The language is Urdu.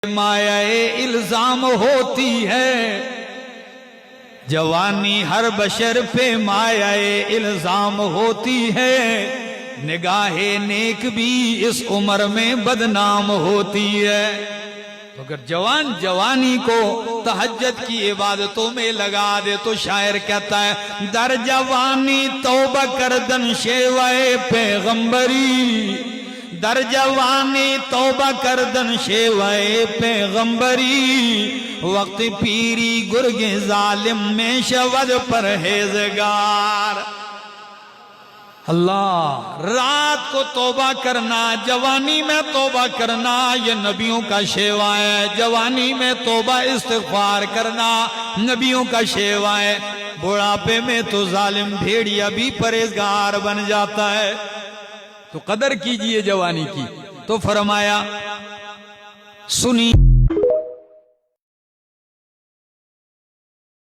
مایا الزام ہوتی ہے، جوانی ہر بشر پہ مایا الزام ہوتی ہے، نگاہ نیک بھی اس عمر میں بدنام ہوتی ہے۔ اگر جوانی کو تہجد کی عبادتوں میں لگا دے تو شاعر کہتا ہے در جوانی توبہ کردن شیوائے پیغمبری، در جوانی توبہ کردن شیوائے پیغمبری، وقت پیری گرگ ظالم میں شود پرہیزگار۔ اللہ، رات کو توبہ کرنا، جوانی میں توبہ کرنا یہ نبیوں کا شیوا ہے، جوانی میں توبہ استغفار کرنا نبیوں کا شیوا ہے۔ بڑھاپے میں تو ظالم بھیڑیا بھی پرہیزگار بن جاتا ہے۔ تو قدر کیجئے جوانی کی۔ تو فرمایا سنی